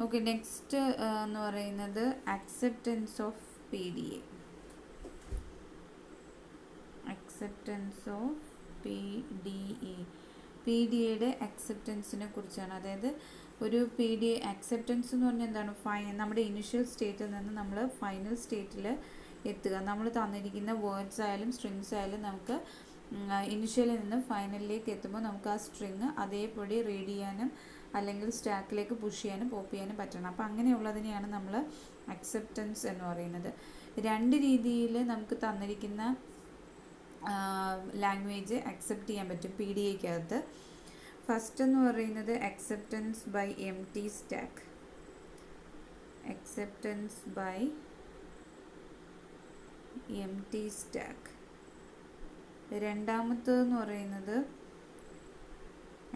Okay, next എന്ന് പറയുന്നത് acceptance of PDA. Acceptance of PDAയുടെ അക്സെപ്റ്റൻസിനെ കുറിച്ചാണ്. അതായത് ഒരു PDA അക്സെപ്റ്റൻസ് എന്ന് പറഞ്ഞാൽ എന്താണ്? നമ്മുടെ ഇനിഷ്യൽ സ്റ്റേറ്റിൽ നിന്ന് നമ്മൾ ഫൈനൽ സ്റ്റേറ്റിൽ എത്തുക. നമ്മൾ തന്നിരിക്കുന്ന വേർഡ്സ് ആയാലും സ്ട്രിങ്സ് ആയാലും നമുക്ക് ഇനിഷ്യലിൽ നിന്ന് ഫൈനലിലേക്ക് എത്തുമ്പോൾ നമുക്ക് ആ സ്ട്രിങ് അതേപടി റീഡ് ചെയ്യാനും അല്ലെങ്കിൽ സ്റ്റാക്കിലേക്ക് പുഷ് ചെയ്യാനും പോപ്പ് ചെയ്യാനും പറ്റണം. അപ്പോൾ അങ്ങനെയുള്ളതിനെയാണ് നമ്മൾ അക്സെപ്റ്റൻസ് എന്ന് പറയുന്നത്. രണ്ട് രീതിയിൽ നമുക്ക് തന്നിരിക്കുന്ന ലാംഗ്വേജ് അക്സെപ്റ്റ് ചെയ്യാൻ പറ്റും PDAക്കകത്ത്. ഫസ്റ്റ് എന്ന് പറയുന്നത് acceptance by empty stack. Acceptance by empty stack. രണ്ടാമത്തേതെന്ന് പറയുന്നത്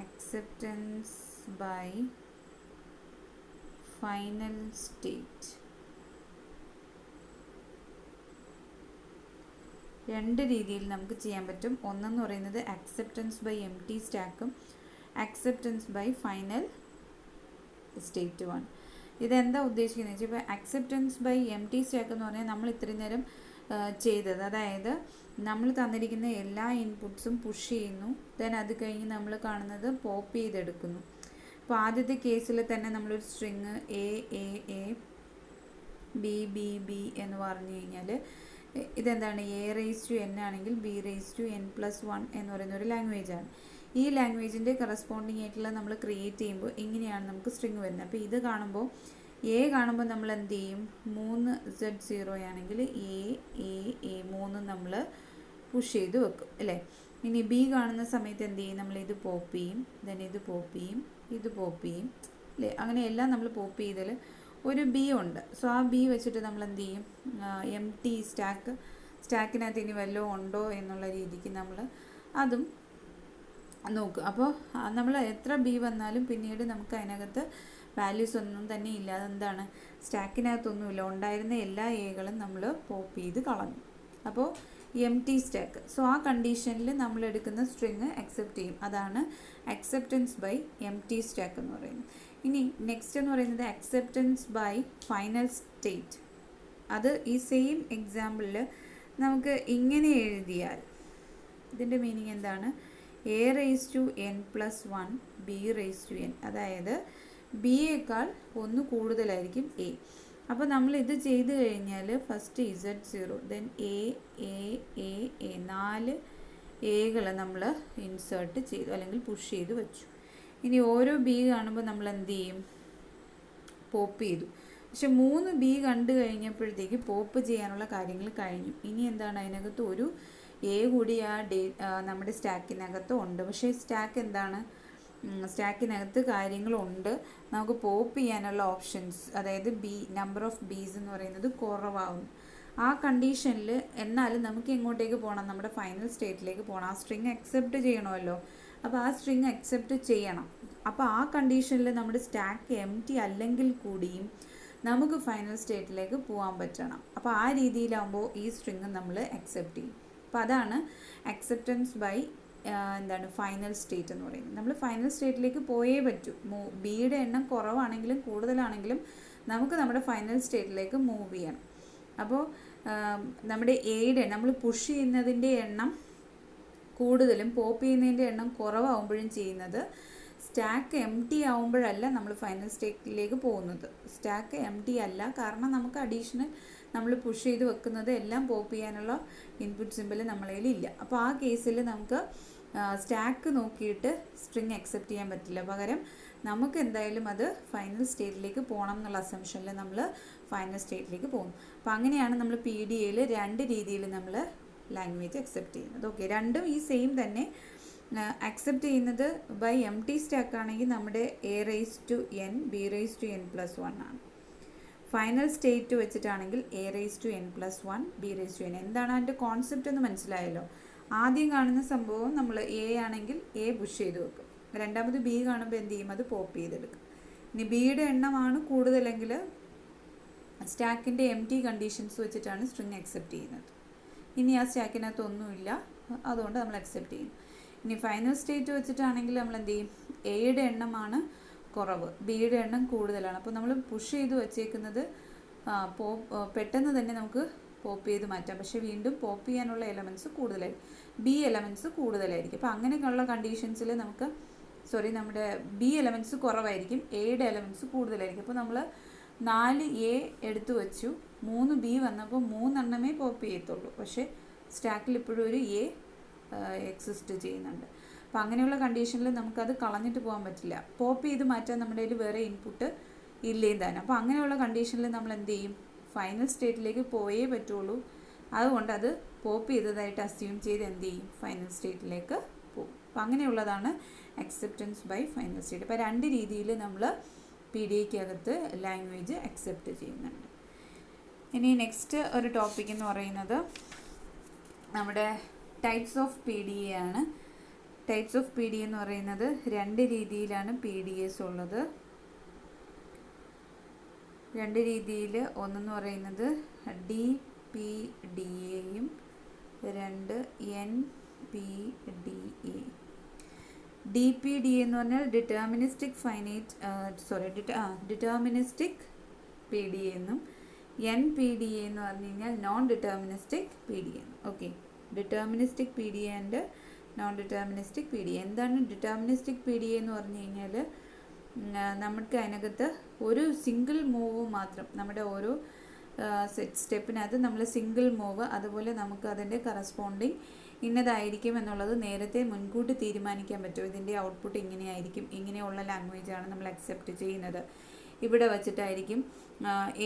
അക്സെപ്റ്റൻസ് ബൈ ഫൈനൽ സ്റ്റേറ്റ്. രണ്ട് രീതിയിൽ നമുക്ക് ചെയ്യാൻ പറ്റും. ഒന്നെന്ന് പറയുന്നത് അക്സെപ്റ്റൻസ് ബൈ എംപ്റ്റി സ്റ്റാക്കും അക്സെപ്റ്റൻസ് ബൈ ഫൈനൽ സ്റ്റേറ്റ് 1. ഇതെന്താ ഉദ്ദേശിക്കുന്നത് വെച്ചാൽ, ഇപ്പോൾ അക്സെപ്റ്റൻസ് ബൈ എംപ്റ്റി സ്റ്റാക്ക് എന്ന് പറഞ്ഞാൽ നമ്മൾ ഇത്രയും നേരം ചെയ്തത്, അതായത് നമ്മൾ തന്നിരിക്കുന്ന എല്ലാ ഇൻപുട്സും പുഷ് ചെയ്യുന്നു, ദെൻ അത് കഴിഞ്ഞ് നമ്മൾ കാണുന്നത് പോപ്പ് ചെയ്തെടുക്കുന്നു. അപ്പോൾ ആദ്യത്തെ കേസിൽ തന്നെ നമ്മളൊരു സ്ട്രിങ് എ ബി എന്ന് പറഞ്ഞു കഴിഞ്ഞാൽ ഇതെന്താണ്? A⁻n ആണെങ്കിൽ B⁻n+1 എന്ന് പറയുന്ന ഒരു ലാംഗ്വേജാണ്. ഈ ലാംഗ്വേജിൻ്റെ കറസ്പോണ്ടിങ് ആയിട്ടുള്ള നമ്മൾ ക്രിയേറ്റ് ചെയ്യുമ്പോൾ ഇങ്ങനെയാണ് നമുക്ക് സ്ട്രിങ് വരുന്നത്. അപ്പോൾ ഇത് കാണുമ്പോൾ കാണുമ്പോൾ നമ്മൾ എന്ത് ചെയ്യും? 3Z0 ആണെങ്കിൽ A 3 നമ്മൾ പുഷ് ചെയ്ത് വെക്കും അല്ലേ. ഇനി B കാണുന്ന സമയത്ത് എന്ത് ചെയ്യും? നമ്മൾ ഇത് പോപ്പ് ചെയ്യും, ദെൻ ഇത് പോപ്പ് ചെയ്യും, ഇത് പോപ്പ് ചെയ്യും അല്ലേ. അങ്ങനെ എല്ലാം നമ്മൾ പോപ്പ് ചെയ്താൽ ഒരു B ഉണ്ട്. സോ ആ B വെച്ചിട്ട് നമ്മൾ എന്ത് ചെയ്യും? എംപ്റ്റി സ്റ്റാക്കിനകത്ത് ഇനി വല്ലതും ഉണ്ടോ എന്നുള്ള രീതിക്ക് നമ്മൾ അതും നോക്കുക. അപ്പോൾ നമ്മൾ എത്ര B വന്നാലും പിന്നീട് നമുക്ക് അതിനകത്ത് വാല്യൂസ് ഒന്നും തന്നെ ഇല്ല. അതെന്താണ്? സ്റ്റാക്കിനകത്തൊന്നുമില്ല, ഉണ്ടായിരുന്ന എല്ലാ Aകളും നമ്മൾ പോപ്പ് ചെയ്ത് കളഞ്ഞു. അപ്പോൾ എംപ്റ്റി സ്റ്റാക്ക്. സോ ആ കണ്ടീഷനിൽ നമ്മൾ എടുക്കുന്ന സ്ട്രിങ് അക്സെപ്റ്റ് ചെയ്യും. അതാണ് അക്സെപ്റ്റൻസ് ബൈ എംപ്റ്റി സ്റ്റാക്ക് എന്ന് പറയുന്നത്. ഇനി നെക്സ്റ്റ് എന്ന് പറയുന്നത് അക്സെപ്റ്റൻസ് ബൈ ഫൈനൽ സ്റ്റേറ്റ്. അത് ഈ സെയിം എക്സാമ്പിളിൽ നമുക്ക് ഇങ്ങനെ എഴുതിയാൽ ഇതിൻ്റെ മീനിങ് എന്താണ്? A⁻n+1 B⁻n, അതായത് B യേക്കാൾ ഒന്ന് കൂടുതലായിരിക്കും A. അപ്പോൾ നമ്മൾ ഇത് ചെയ്ത് കഴിഞ്ഞാൽ ഫസ്റ്റ് Z0, ദെൻ A 4 Aകൾ നമ്മൾ ഇൻസേർട്ട് ചെയ്തു അല്ലെങ്കിൽ പുഷ് ചെയ്ത് വെച്ചു. ഇനി ഓരോ B കാണുമ്പോൾ നമ്മൾ എന്ത് ചെയ്യും? പോപ്പ് ചെയ്തു. പക്ഷെ 3 B കണ്ടു കഴിഞ്ഞപ്പോഴത്തേക്ക് പോപ്പ് ചെയ്യാനുള്ള കാര്യങ്ങൾ കഴിഞ്ഞു. ഇനി എന്താണ്? അതിനകത്ത് ഒരു A കൂടി നമ്മുടെ സ്റ്റാക്കിനകത്ത് ഉണ്ട്. പക്ഷേ സ്റ്റാക്ക് എന്താണ്? സ്റ്റാക്കിനകത്ത് കാര്യങ്ങളുണ്ട്, നമുക്ക് പോപ്പ് ചെയ്യാനുള്ള ഓപ്ഷൻസ്, അതായത് നമ്പർ ഓഫ് ബീസ് എന്ന് പറയുന്നത് കുറവാകും. ആ കണ്ടീഷനിൽ എന്നാലും നമുക്ക് എങ്ങോട്ടേക്ക് പോകണം? നമ്മുടെ ഫൈനൽ സ്റ്റേറ്റിലേക്ക് പോകണം. ആ സ്ട്രിങ് അക്സെപ്റ്റ് ചെയ്യണമല്ലോ. അപ്പോൾ ആ സ്ട്രിങ് അക്സെപ്റ്റ് ചെയ്യണം. അപ്പോൾ ആ കണ്ടീഷനിൽ നമ്മുടെ സ്റ്റാക്ക് എംപ്റ്റി അല്ലെങ്കിൽ കൂടിയും നമുക്ക് ഫൈനൽ സ്റ്റേറ്റിലേക്ക് പോകാൻ പറ്റണം. അപ്പോൾ ആ രീതിയിലാകുമ്പോൾ ഈ സ്ട്രിങ് നമ്മൾ അക്സെപ്റ്റ് ചെയ്യും. അപ്പോൾ അതാണ് അക്സെപ്റ്റൻസ് ബൈ ഫൈനൽ സ്റ്റേറ്റ് എന്ന് പറയുന്നത്. നമ്മൾ ഫൈനൽ സ്റ്റേറ്റിലേക്ക് പോയേ പറ്റൂ. ബിയുടെ എണ്ണം കുറവാണെങ്കിലും കൂടുതലാണെങ്കിലും നമുക്ക് നമ്മുടെ ഫൈനൽ സ്റ്റേറ്റിലേക്ക് മൂവ് ചെയ്യണം. അപ്പോൾ നമ്മുടെ എയുടെ നമ്മൾ പുഷ് ചെയ്യുന്നതിൻ്റെ എണ്ണം കൂടുതലും പോപ്പ് ചെയ്യുന്നതിൻ്റെ എണ്ണം കുറവാകുമ്പോഴും ചെയ്യുന്നത് സ്റ്റാക്ക് എംപ്റ്റി ആവുമ്പോഴല്ല നമ്മൾ ഫൈനൽ സ്റ്റേറ്റിലേക്ക് പോകുന്നത്. സ്റ്റാക്ക് എംപ്റ്റി അല്ല, കാരണം നമുക്ക് അഡീഷണൽ നമ്മൾ പുഷ് ചെയ്ത് വെക്കുന്നത് എല്ലാം പോപ്പ് ചെയ്യാനുള്ള ഇൻപുട്ട് സിമ്പിൾ നമ്മളെ ഇല്ല. അപ്പോൾ ആ കേസിൽ നമുക്ക് സ്റ്റാക്ക് നോക്കിയിട്ട് സ്ട്രിങ് അക്സെപ്റ്റ് ചെയ്യാൻ പറ്റില്ല. പകരം നമുക്ക് എന്തായാലും അത് ഫൈനൽ സ്റ്റേറ്റിലേക്ക് പോകണം എന്നുള്ള അസംഷനിൽ നമ്മൾ ഫൈനൽ സ്റ്റേറ്റിലേക്ക് പോകും. അപ്പോൾ അങ്ങനെയാണ് നമ്മൾ PDAയിൽ രണ്ട് രീതിയിൽ നമ്മൾ ലാംഗ്വേജ് അക്സെപ്റ്റ് ചെയ്യുന്നത്. ഓക്കെ, രണ്ടും ഈ സെയിം തന്നെ. അക്സെപ്റ്റ് ചെയ്യുന്നത് ബൈ എംപ്റ്റി സ്റ്റാക്ക് ആണെങ്കിൽ നമ്മുടെ A⁻n B⁻n+1 ആണ്. ഫൈനൽ സ്റ്റേറ്റ് വെച്ചിട്ടാണെങ്കിൽ A⁻n+1 B⁻n. എന്താണ് അതിൻ്റെ കോൺസെപ്റ്റ് എന്ന് മനസ്സിലായല്ലോ. ആദ്യം കാണുന്ന സംഭവം നമ്മൾ A ആണെങ്കിൽ A പുഷ് ചെയ്ത് വെക്കും. രണ്ടാമത് B കാണുമ്പോൾ എന്ത് ചെയ്യും? അത് പോപ്പ് ചെയ്തെടുക്കും. ഇനി ബിയുടെ എണ്ണമാണ് കൂടുതലെങ്കിൽ സ്റ്റാക്കിൻ്റെ എംപ്റ്റി കണ്ടീഷൻസ് വെച്ചിട്ടാണ് സ്ട്രിങ് അക്സെപ്റ്റ് ചെയ്യുന്നത്. ഇനി ആ സ്റ്റാക്കിനകത്ത് ഒന്നുമില്ല, അതുകൊണ്ട് നമ്മൾ അക്സെപ്റ്റ് ചെയ്യും. ഇനി ഫൈനൽ സ്റ്റേറ്റ് വെച്ചിട്ടാണെങ്കിൽ നമ്മൾ എന്ത് ചെയ്യും? എയുടെ എണ്ണമാണ് കുറവ്, ബിയുടെ എണ്ണം കൂടുതലാണ്. അപ്പോൾ നമ്മൾ പുഷ് ചെയ്ത് വച്ചേക്കുന്നത് പെട്ടെന്ന് തന്നെ നമുക്ക് പോപ്പ് ചെയ്ത് മാറ്റാം. പക്ഷേ വീണ്ടും പോപ്പ് ചെയ്യാനുള്ള എലമെൻറ്റ്സ് കൂടുതലായിരിക്കും, ബി എലമെൻറ്റ്സ് കൂടുതലായിരിക്കും. അപ്പോൾ അങ്ങനെയൊക്കെയുള്ള കണ്ടീഷൻസിൽ നമുക്ക് നമ്മുടെ ബി എലമെൻറ്റ്സ് കുറവായിരിക്കും, എയുടെ എലമെൻറ്റ്സ് കൂടുതലായിരിക്കും. അപ്പോൾ നമ്മൾ 4 എ എടുത്തു വച്ചു, 3 ബി വന്നപ്പോൾ 3 എണ്ണമേ പോപ്പ് ചെയ്യത്തുള്ളൂ. പക്ഷേ സ്റ്റാക്കിൽ ഇപ്പോഴും ഒരു എ എക്സിസ്റ്റ് ചെയ്യുന്നുണ്ട്. അപ്പോൾ അങ്ങനെയുള്ള കണ്ടീഷനിൽ നമുക്കത് കളഞ്ഞിട്ട് പോകാൻ പറ്റില്ല. പോപ്പ് ചെയ്ത് മാറ്റാൻ നമ്മുടെ കയ്യിൽ വേറെ ഇൻപുട്ട് ഇല്ലേം താനും. അപ്പോൾ അങ്ങനെയുള്ള കണ്ടീഷനിൽ നമ്മൾ എന്ത് ചെയ്യും? ഫൈനൽ സ്റ്റേറ്റിലേക്ക് പോയേ പറ്റുള്ളൂ. അതുകൊണ്ട് അത് പോപ്പ് ചെയ്തതായിട്ട് അസ്യൂം ചെയ്ത് എന്ത് ചെയ്യും? ഫൈനൽ സ്റ്റേറ്റിലേക്ക് പോകും. അപ്പോൾ അങ്ങനെയുള്ളതാണ് അക്സെപ്റ്റൻസ് ബൈ ഫൈനൽ സ്റ്റേറ്റ്. അപ്പോൾ 2 രീതിയിൽ നമ്മൾ PDAക്കകത്ത് ലാംഗ്വേജ് അക്സെപ്റ്റ് ചെയ്യുന്നുണ്ട്. ഇനി നെക്സ്റ്റ് ഒരു ടോപ്പിക് എന്ന് പറയുന്നത് നമ്മുടെ ടൈപ്സ് ഓഫ് PDA ആണ്. ടൈപ്സ് ഓഫ് PDA എന്ന് പറയുന്നത് 2 രീതിയിലാണ് PDAs ഉള്ളത്. 2 രീതിയിൽ, ഒന്നെന്ന് പറയുന്നത് DPDAയും 2 NPDA. DPDA എന്ന് പറഞ്ഞാൽ ഡിറ്റർമിനിസ്റ്റിക് PDA എന്നും, NPDA എന്ന് പറഞ്ഞു കഴിഞ്ഞാൽ non deterministic PDA. Okay, deterministic PDA and non deterministic PDA. എന്താണ് ഡിറ്റർമിനിസ്റ്റിക് PDA എന്ന് പറഞ്ഞു കഴിഞ്ഞാൽ നമുക്ക് അതിനകത്ത് ഒരു സിംഗിൾ മൂവ് മാത്രം, നമ്മുടെ ഓരോ സ്റ്റെപ്പിനകത്ത് നമ്മൾ സിംഗിൾ മൂവ്, അതുപോലെ നമുക്ക് അതിൻ്റെ കറസ്പോണ്ടിങ് ഇന്നതായിരിക്കും എന്നുള്ളത് നേരത്തെ മുൻകൂട്ടി തീരുമാനിക്കാൻ പറ്റും. ഇതിൻ്റെ ഔട്ട്പുട്ട് ഇങ്ങനെയായിരിക്കും, ഇങ്ങനെയുള്ള ലാംഗ്വേജാണ് നമ്മൾ അക്സെപ്റ്റ് ചെയ്യുന്നത്. ഇവിടെ വച്ചിട്ടായിരിക്കും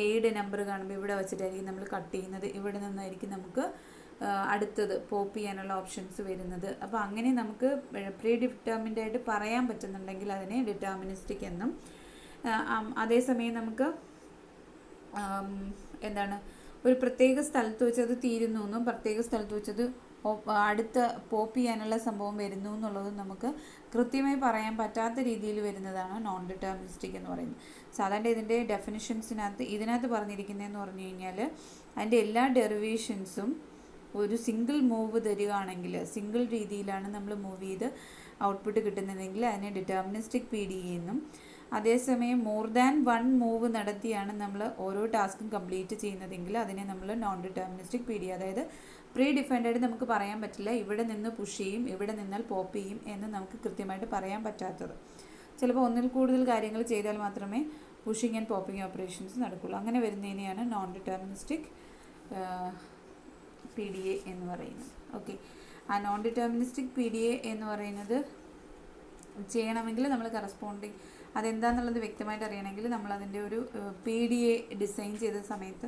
എയുടെ നമ്പർ കാണുമ്പോൾ ഇവിടെ വച്ചിട്ടായിരിക്കും നമ്മൾ കട്ട് ചെയ്യുന്നത്, ഇവിടെ നിന്നായിരിക്കും നമുക്ക് അടുത്തത് പോപ്പ് ചെയ്യാനുള്ള ഓപ്ഷൻസ് വരുന്നത്. അപ്പോൾ അങ്ങനെ നമുക്ക് പ്രീ ഡിറ്റർമിൻഡ് ആയിട്ട് പറയാൻ പറ്റുന്നുണ്ടെങ്കിൽ അതിനെ ഡിറ്റർമിനിസ്റ്റിക് എന്നും, അതേസമയം നമുക്ക് ഒരു പ്രത്യേക സ്ഥലത്ത് വെച്ച് അത് തീരുന്നു എന്നും പ്രത്യേക സ്ഥലത്ത് വെച്ചത് അടുത്ത പോപ്പ് ചെയ്യാനുള്ള സംഭവം വരുന്നു എന്നുള്ളത് നമുക്ക് കൃത്യമായി പറയാൻ പറ്റാത്ത രീതിയിൽ വരുന്നതാണ് നോൺ ഡിറ്റർമിനിസ്റ്റിക് എന്ന് പറയുന്നത്. സാധാരണ ഇതിൻ്റെ ഇതിനകത്ത് പറഞ്ഞിരിക്കുന്നതെന്ന് പറഞ്ഞു കഴിഞ്ഞാൽ അതിൻ്റെ എല്ലാ ഡെറിവേഷൻസും ഒരു സിംഗിൾ മൂവ് തരികയാണെങ്കിൽ, സിംഗിൾ രീതിയിലാണ് നമ്മൾ മൂവ് ചെയ്ത് ഔട്ട്പുട്ട് കിട്ടുന്നതെങ്കിൽ അതിനെ ഡിറ്റർമിനിസ്റ്റിക് PDA എന്നും, അതേസമയം മോർ ദാൻ 1 മൂവ് നടത്തിയാണ് നമ്മൾ ഓരോ ടാസ്കും കംപ്ലീറ്റ് ചെയ്യുന്നതെങ്കിൽ അതിനെ നമ്മൾ നോൺ ഡിറ്റർമിനിസ്റ്റിക് PDA, അതായത് പ്രീ ഡിഫൈൻഡായിട്ട് നമുക്ക് പറയാൻ പറ്റില്ല ഇവിടെ നിന്ന് പുഷ് ചെയ്യും, ഇവിടെ നിന്നാൽ പോപ്പ് ചെയ്യും എന്ന് നമുക്ക് കൃത്യമായിട്ട് പറയാൻ പറ്റാത്തത്. ചിലപ്പോൾ ഒന്നിൽ കൂടുതൽ കാര്യങ്ങൾ ചെയ്താൽ മാത്രമേ പുഷിങ് ആൻഡ് പോപ്പിംഗ് ഓപ്പറേഷൻസ് നടക്കുള്ളൂ. അങ്ങനെ വരുന്നതിനെയാണ് നോൺ ഡിറ്റർമിനിസ്റ്റിക് PDA എന്ന് പറയുന്നത്. ഓക്കെ, ആ നോൺ ഡിറ്റർമിനിസ്റ്റിക് PDA എന്ന് പറയുന്നത് ചെയ്യണമെങ്കിൽ നമ്മൾ കറസ്പോണ്ടിങ് അതെന്താണെന്നുള്ളത് വ്യക്തമായിട്ട് അറിയണമെങ്കിൽ നമ്മൾ അതിൻ്റെ ഒരു PDA ഡിസൈൻ ചെയ്ത സമയത്ത്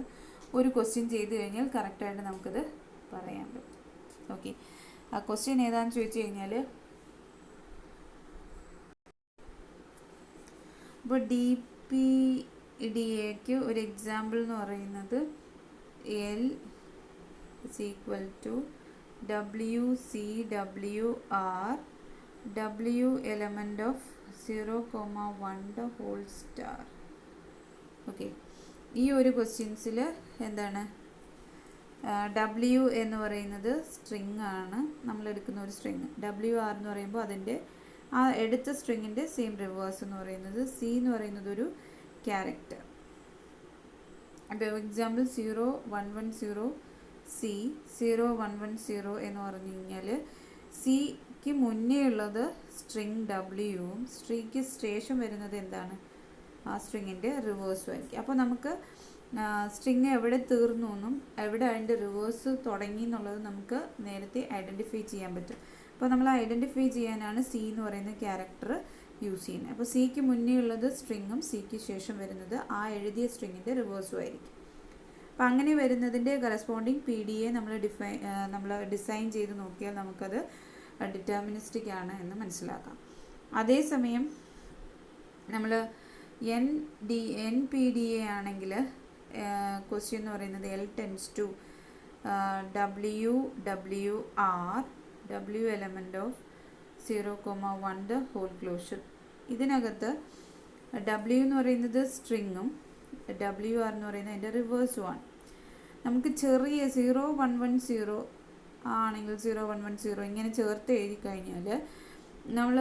ഒരു ക്വസ്റ്റ്യൻ ചെയ്ത് കഴിഞ്ഞാൽ കറക്റ്റായിട്ട് നമുക്കത് പറയാൻ പറ്റും. ഓക്കെ, ആ ക്വസ്റ്റ്യൻ ഏതാണെന്ന് ചോദിച്ചു കഴിഞ്ഞാൽ, ഇപ്പോൾ DPDAക്ക് ഒരു എക്സാമ്പിൾ എന്ന് പറയുന്നത് L is equal to WCWR W element of 0,1 the whole star. Okay, ഈ ഒരു ക്വസ്റ്റ്യൻസിൽ എന്താണ് W എന്ന് പറയുന്നത് സ്ട്രിങ് ആണ്, നമ്മൾ എടുക്കുന്ന ഒരു സ്ട്രിങ്. WR എന്ന് പറയുമ്പോൾ അതിൻ്റെ ആ എടുത്ത സ്ട്രിങ്ങിൻ്റെ സെയിം റിവേഴ്സ് എന്ന് പറയുന്നത്. C എന്ന് പറയുന്നത് ഒരു ക്യാരക്ടർ. അപ്പോൾ എക്സാമ്പിൾ 0110 C 0110 എന്ന് പറഞ്ഞു കഴിഞ്ഞാൽ സിക്ക് മുന്നേ ഉള്ളത് സ്ട്രിങ് ഡബ്ല്യുവും സ്ട്രിക്ക് ശേഷം വരുന്നത് എന്താണ്? ആ സ്ട്രിങ്ങിൻ്റെ റിവേഴ്സും ആയിരിക്കും. അപ്പോൾ നമുക്ക് സ്ട്രിങ് എവിടെ തീർന്നു എന്നും എവിടെ അതിൻ്റെ റിവേഴ്സ് തുടങ്ങി എന്നുള്ളത് നമുക്ക് നേരത്തെ ഐഡൻറ്റിഫൈ ചെയ്യാൻ പറ്റും. അപ്പോൾ നമ്മൾ ഐഡൻറ്റിഫൈ ചെയ്യാനാണ് സി എന്ന് പറയുന്ന ക്യാരക്ടർ യൂസ് ചെയ്യുന്നത്. അപ്പോൾ സിക്ക് മുന്നേ ഉള്ളത് സ്ട്രിങ്ങും സിക്ക് ശേഷം വരുന്നത് ആ എഴുതിയ സ്ട്രിങ്ങിൻ്റെ റിവേഴ്സും ആയിരിക്കും. അപ്പോൾ അങ്ങനെ വരുന്നതിൻ്റെ കറസ്പോണ്ടിങ് PDA നമ്മൾ ഡിസൈൻ ചെയ്ത് നോക്കിയാൽ നമുക്കത് ഡിറ്റർമിനിസ്റ്റിക് ആണ് എന്ന് മനസ്സിലാക്കാം. അതേസമയം നമ്മൾ NPDA ആണെങ്കിൽ ക്വസ്റ്റ്യൻ എന്ന് പറയുന്നത് L tends to WWR W element of 0,1 the whole closure. ഇതിനകത്ത് W എന്ന് പറയുന്നത് സ്ട്രിങ്ങും WR എന്ന് പറയുന്നത് അതിൻ്റെ റിവേഴ്സുമാണ്. നമുക്ക് ചെറിയ 0110 ആണെങ്കിൽ 0110 ഇങ്ങനെ ചേർത്ത് എഴുതി കഴിഞ്ഞാൽ നമ്മൾ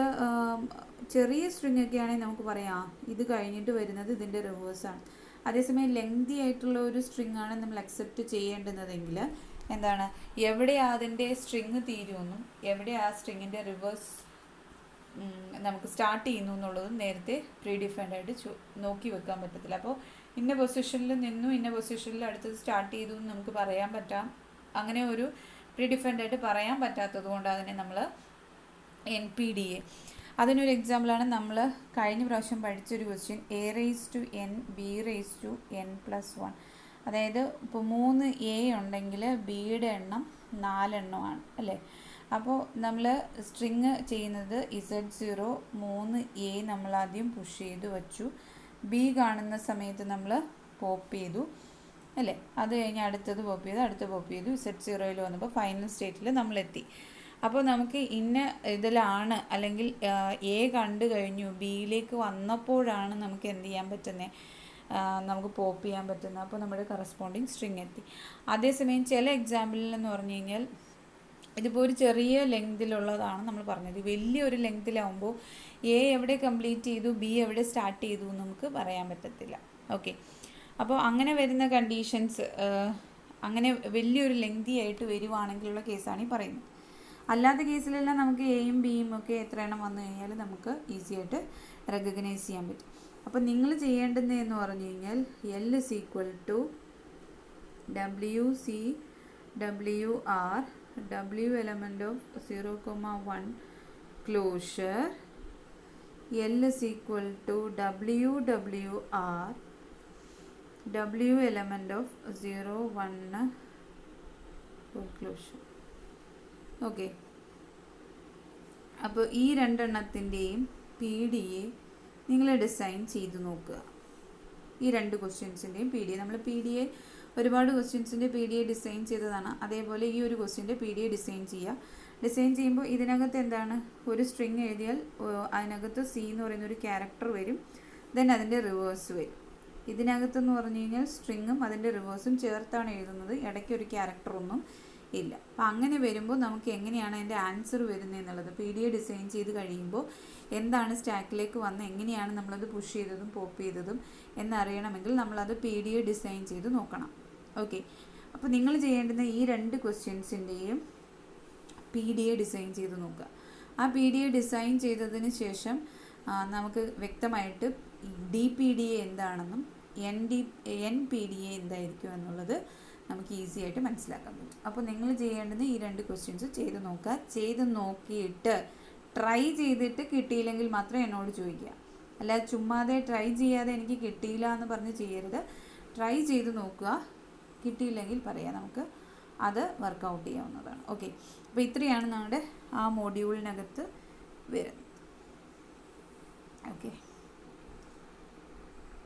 ചെറിയ സ്ട്രിങ് ഒക്കെ ആണെങ്കിൽ നമുക്ക് പറയാം ഇത് കഴിഞ്ഞിട്ട് വരുന്നത് ഇതിൻ്റെ റിവേഴ്സാണ്. അതേസമയം ലെങ്തി ആയിട്ടുള്ള ഒരു സ്ട്രിങ് ആണ് നമ്മൾ അക്സെപ്റ്റ് ചെയ്യേണ്ടുന്നതെങ്കിൽ എന്താണ്, എവിടെയാ അതിൻ്റെ സ്ട്രിങ് തീരുമെന്നും എവിടെ ആ സ്ട്രിങ്ങിൻ്റെ റിവേഴ്സ് നമുക്ക് സ്റ്റാർട്ട് ചെയ്യുന്നു എന്നുള്ളതും നേരത്തെ പ്രീ ഡിഫൈൻഡ് ആയിട്ട് നോക്കി വെക്കാൻ പറ്റത്തില്ല. അപ്പോൾ ഇന്ന പൊസിഷനിൽ നിന്നു ഇന്ന പൊസിഷനിൽ അടുത്തത് സ്റ്റാർട്ട് ചെയ്തു എന്ന് നമുക്ക് പറയാൻ പറ്റാം. അങ്ങനെ ഒരു പ്രീ ഡിഫൈൻഡ് ആയിട്ട് പറയാൻ പറ്റാത്തത് കൊണ്ട് അതിനെ നമ്മൾ NPDA. അതിനൊരു എക്സാമ്പിളാണ് നമ്മൾ കഴിഞ്ഞ പ്രാവശ്യം പഠിച്ചൊരു ക്വസ്റ്റ്യൻ A⁻n B⁻n+1. അതായത് ഇപ്പോൾ 3A ഉണ്ടെങ്കിൽ ബിയുടെ എണ്ണം 4 എണ്ണമാണ് അല്ലേ. അപ്പോൾ നമ്മൾ സ്ട്രിങ് ചെയ്യുന്നത് Z0 3A നമ്മൾ ആദ്യം പുഷ് ചെയ്ത് വച്ചു. ബി കാണുന്ന സമയത്ത് നമ്മൾ പോപ്പ് ചെയ്തു അല്ലേ. അത് കഴിഞ്ഞ് അടുത്തത് പോപ്പ് ചെയ്തു, അടുത്ത് പോപ്പ് ചെയ്തു. Z0 വന്നപ്പോൾ ഫൈനൽ സ്റ്റേറ്റിൽ നമ്മളെത്തി. അപ്പോൾ നമുക്ക് ഇന്ന ഇതിലാണ് അല്ലെങ്കിൽ എ കണ്ടു കഴിഞ്ഞു ബിയിലേക്ക് വന്നപ്പോഴാണ് നമുക്ക് എന്ത് ചെയ്യാൻ പറ്റുന്നത്, നമുക്ക് പോപ്പ് ചെയ്യാൻ പറ്റുന്നത്. അപ്പോൾ നമ്മുടെ കറസ്പോണ്ടിങ് സ്ട്രിങ് എത്തി. അതേസമയം ചില എക്സാമ്പിളിൽ എന്ന് പറഞ്ഞു കഴിഞ്ഞാൽ ഇതിപ്പോൾ ഒരു ചെറിയ ലെങ്തിലുള്ളതാണ് നമ്മൾ പറഞ്ഞത്. വലിയൊരു ലെങ്തിലാവുമ്പോൾ എ എവിടെ കംപ്ലീറ്റ് ചെയ്തു ബി എവിടെ സ്റ്റാർട്ട് ചെയ്തു എന്ന് നമുക്ക് പറയാൻ പറ്റത്തില്ല. ഓക്കെ, അപ്പോൾ അങ്ങനെ വരുന്ന കണ്ടീഷൻസ്, അങ്ങനെ വലിയൊരു ലെങ്തി ആയിട്ട് വരുവാണെങ്കിലുള്ള കേസാണ് ഈ പറയുന്നത്. അല്ലാത്ത കേസിലെല്ലാം നമുക്ക് എയും ബിയും ഒക്കെ എത്ര എണ്ണം വന്നു കഴിഞ്ഞാൽ നമുക്ക് ഈസി ആയിട്ട് റെക്കഗ്നൈസ് ചെയ്യാൻ പറ്റും. അപ്പോൾ നിങ്ങൾ ചെയ്യേണ്ടത് എന്ന് പറഞ്ഞു കഴിഞ്ഞാൽ L = WC WR W element of 0,1 closure, L = WWR W element of 0,1 closure. Okay, അപ്പോൾ ഈ രണ്ടെണ്ണത്തിൻ്റെയും PDA നിങ്ങൾ ഡിസൈൻ ചെയ്ത് നോക്കുക. ഈ രണ്ട് ക്വസ്റ്റ്യൻസിൻ്റെയും PDA, നമ്മൾ PDA ഒരുപാട് ക്വസ്റ്റ്യൻസിൻ്റെ PDA ഡിസൈൻ ചെയ്തതാണ്. അതേപോലെ ഈ ഒരു ക്വസ്റ്റ്യൻ്റെ PDA ഡിസൈൻ ചെയ്യുക. ഡിസൈൻ ചെയ്യുമ്പോൾ ഇതിനകത്ത് എന്താണ്, ഒരു സ്ട്രിങ് എഴുതിയാൽ അതിനകത്ത് C എന്ന് പറയുന്ന ഒരു ക്യാരക്ടർ വരും, ദെൻ അതിൻ്റെ റിവേഴ്സ് വരും. ഇതിനകത്തെന്ന് പറഞ്ഞു കഴിഞ്ഞാൽ സ്ട്രിങ്ങും അതിൻ്റെ റിവേഴ്സും ചേർത്താണ് എഴുതുന്നത്, ഇടയ്ക്കൊരു ക്യാരക്ടറൊന്നും ഇല്ല. അപ്പം അങ്ങനെ വരുമ്പോൾ നമുക്ക് എങ്ങനെയാണ് അതിൻ്റെ ആൻസർ വരുന്നത് എന്നുള്ളത് PDA ഡിസൈൻ ചെയ്ത് കഴിയുമ്പോൾ എന്താണ് സ്റ്റാക്കിലേക്ക് വന്ന് എങ്ങനെയാണ് നമ്മളത് പുഷ് ചെയ്തതും പോപ്പ് ചെയ്തതും എന്നറിയണമെങ്കിൽ നമ്മളത് PDA ഡിസൈൻ ചെയ്ത് നോക്കണം. ഓക്കെ, അപ്പോൾ നിങ്ങൾ ചെയ്യേണ്ടുന്ന ഈ രണ്ട് ക്വസ്റ്റ്യൻസിൻ്റെയും PDA ഡിസൈൻ ചെയ്ത് നോക്കുക. ആ PDA ഡിസൈൻ ചെയ്തതിന് ശേഷം നമുക്ക് വ്യക്തമായിട്ട് DPDA എന്താണെന്നും NPDA എന്തായിരിക്കും എന്നുള്ളത് നമുക്ക് ഈസി ആയിട്ട് മനസ്സിലാക്കാൻ പറ്റും. അപ്പോൾ നിങ്ങൾ ചെയ്യേണ്ടത് ഈ രണ്ട് ക്വസ്റ്റ്യൻസ് ചെയ്ത് നോക്കുക. ചെയ്ത് നോക്കിയിട്ട് ട്രൈ ചെയ്തിട്ട് കിട്ടിയില്ലെങ്കിൽ മാത്രം എന്നോട് ചോദിക്കുക. അല്ലാതെ ചുമ്മാതെ ട്രൈ ചെയ്യാതെ എനിക്ക് കിട്ടിയില്ല എന്ന് പറഞ്ഞ് ചെയ്യരുത്. ട്രൈ ചെയ്ത് നോക്കുക, കിട്ടിയില്ലെങ്കിൽ പറയാം, നമുക്ക് അത് വർക്കൗട്ട് ചെയ്യാവുന്നതാണ്. ഓക്കെ, അപ്പോൾ ഇത്രയാണ് നമ്മുടെ ആ മോഡ്യൂളിനകത്ത് വരുന്നത്.